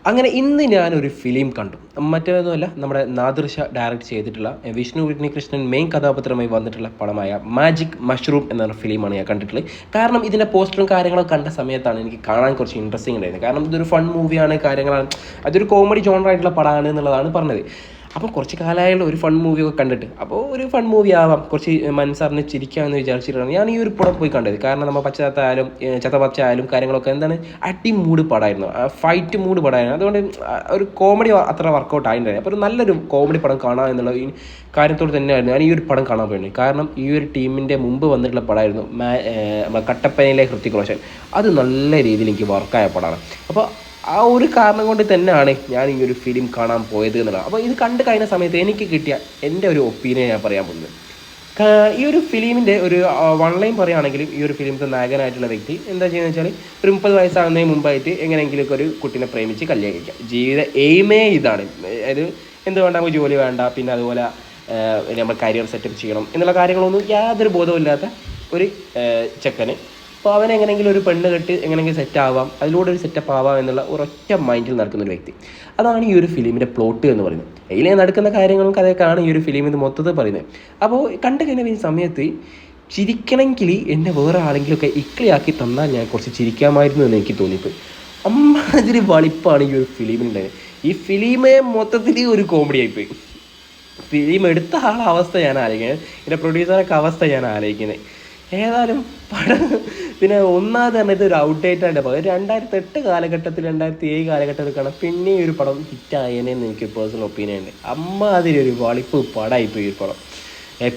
അങ്ങനെ ഇന്ന് ഞാനൊരു ഫിലിം കണ്ടു. മറ്റേതൊന്നുമല്ല, നമ്മുടെ നാദിർ ഷാ ഡയറക്റ്റ് ചെയ്തിട്ടുള്ള വിഷ്ണു ഉണ്ണികൃഷ്ണൻ മെയിൻ കഥാപാത്രമായി വന്നിട്ടുള്ള പടമായ മാജിക് മഷ്റൂം എന്ന ഫിലിമാണ് ഞാൻ കണ്ടിട്ടുള്ളത്. കാരണം ഇതിൻ്റെ പോസ്റ്ററും കാര്യങ്ങളൊക്കെ കണ്ട സമയത്താണ് എനിക്ക് കാണാൻ കുറച്ച് ഇൻട്രസ്റ്റിംഗ് ഉണ്ടായിരുന്നത്. കാരണം ഇതൊരു ഫൺ മൂവിയാണ്, കാര്യങ്ങളാണ്, അതൊരു കോമഡി ജോണറായിട്ടുള്ള പടമാണ് എന്നുള്ളതാണ് പറഞ്ഞത്. അപ്പോൾ കുറച്ച് കാലമായുള്ള ഒരു ഫൺ മൂവിയൊക്കെ കണ്ടിട്ട്, അപ്പോൾ ഒരു ഫൺ മൂവി ആവാം, കുറച്ച് മനസ്സറിഞ്ഞ് ചിരിക്കാമെന്ന് വിചാരിച്ചിട്ടാണ് ഞാൻ ഈ ഒരു പടം പോയി കണ്ടത്. കാരണം നമ്മൾ പശ്ചാത്തലമായാലും ചത്തപച്ച ആയാലും കാര്യങ്ങളൊക്കെ എന്താണ് അടിമൂഡ് പടമായിരുന്നു, ഫൈറ്റ് മൂഡ് പടമായിരുന്നു. അതുകൊണ്ട് ഒരു കോമഡി അത്ര വർക്കൗട്ട് ആയിട്ടുണ്ടായിരുന്നു. അപ്പോൾ ഒരു നല്ലൊരു കോമഡി പടം കാണാം എന്നുള്ള ഈ കാര്യത്തോട് തന്നെയായിരുന്നു ഞാൻ ഈ ഒരു പടം കാണാൻ പോയത്. കാരണം ഈ ഒരു ടീമിൻ്റെ മുമ്പ് വന്നിട്ടുള്ള പടമായിരുന്നു കട്ടപ്പനയിലെ ഹൃത്തിക് റോഷൻ. അത് നല്ല രീതിയിൽ എനിക്ക് വർക്കായ പടമാണ്. അപ്പോൾ ആ ഒരു കാരണം കൊണ്ട് തന്നെയാണ് ഞാൻ ഈ ഒരു ഫിലിം കാണാൻ പോയത് എന്നുള്ളത്. അപ്പോൾ ഇത് കണ്ടു കഴിഞ്ഞ സമയത്ത് എനിക്ക് കിട്ടിയ എൻ്റെ ഒരു ഒപ്പീനിയൻ ഞാൻ പറയാൻ പോകുന്നത്. ഈ ഒരു ഫിലിമിൻ്റെ ഒരു വൺ ലൈൻ പറയുകയാണെങ്കിൽ, ഈ ഒരു ഫിലിമിൻ്റെ നായകനായിട്ടുള്ള വ്യക്തി എന്താ ചെയ്യുന്നത് വെച്ചാൽ, ഒരു 30 വയസ്സാകുന്നതിന് മുമ്പായിട്ട് എങ്ങനെയെങ്കിലുമൊക്കെ ഒരു കുട്ടീനെ പ്രേമിച്ച് കല്യാണം കഴിക്കാം. ജീവിത എയിമേ ഇതാണ്. അതായത് എന്ത് വേണ്ട, നമുക്ക് ജോലി വേണ്ട, പിന്നെ അതുപോലെ നമ്മൾ കരിയർ സെറ്റപ്പ് ചെയ്യണം എന്നുള്ള കാര്യങ്ങളൊന്നും യാതൊരു ബോധവുമില്ലാത്ത ഒരു ചെക്കന്, അപ്പോൾ അവൻ എങ്ങനെയെങ്കിലും ഒരു പെണ്ണ് കെട്ടി എങ്ങനെയെങ്കിലും സെറ്റ് ആവാം, അതിലൂടെ ഒരു സെറ്റപ്പ് ആവാം എന്നുള്ള ഒരൊറ്റ മൈൻഡിൽ നടക്കുന്ന ഒരു വ്യക്തി. അതാണ് ഈ ഒരു ഫിലിമിൻ്റെ പ്ലോട്ട് എന്ന് പറയുന്നത്. അതിൽ നടക്കുന്ന കാര്യങ്ങളും കഥയൊക്കെയാണ് ഈ ഒരു ഫിലിമിൽ മൊത്തത്തിൽ പറയുന്നത്. അപ്പോൾ കണ്ടു കഴിഞ്ഞ ഈ സമയത്ത് ചിരിക്കണമെങ്കിൽ എന്നെ വേറെ ആരെങ്കിലുമൊക്കെ ഇക്ലിയാക്കി തന്നാൽ ഞാൻ കുറച്ച് ചിരിക്കാമായിരുന്നു എന്ന് എനിക്ക് തോന്നിപ്പോയി. അമ്മാതിരി വളിപ്പാണ് ഈ ഒരു ഫിലിമിനുണ്ടായത്. ഈ ഫിലിമേ മൊത്തത്തിൽ ഒരു കോമഡി ആയിപ്പോയി. ഫിലിം എടുത്ത ആളെ അവസ്ഥ ഞാൻ ആലോചിക്കുന്നത്, ഇതിൻ്റെ പ്രൊഡ്യൂസറൊക്കെ അവസ്ഥ ഞാൻ ആലോചിക്കുന്നത്. ഏതായാലും പടം പിന്നെ ഒന്നാമത് തന്നെ ഇതൊരു ഔട്ട്ഡേറ്റായിട്ട് പടം. 2008 കാലഘട്ടത്തിൽ 2007 കാലഘട്ടത്തിൽ കാണാം പിന്നെ ഒരു പടം ഹിറ്റായതിനെന്ന് എനിക്ക് പേഴ്സണൽ ഒപ്പീനിയൻ ഉണ്ട്. അതിരി ഒരു വളിപ്പ് പടമായിപ്പോയി ഈ പടം.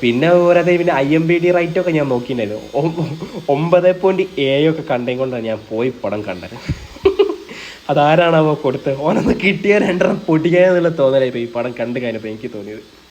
പിന്നെ പോരാതെ പിന്നെ IMDb റൈറ്റൊക്കെ ഞാൻ നോക്കിയിട്ടുണ്ടായിരുന്നു. 9.7 ഒക്കെ കണ്ടേ കൊണ്ടാണ് ഞാൻ പോയി പടം കണ്ടത്. അതാരാണാവോ കൊടുത്തത്, ഓനൊന്ന് കിട്ടിയ 2 പൊട്ടിക്കുക എന്നുള്ള തോന്നലായിപ്പോൾ ഈ പടം കണ്ടു കഴിഞ്ഞപ്പോൾ എനിക്ക് തോന്നിയത്.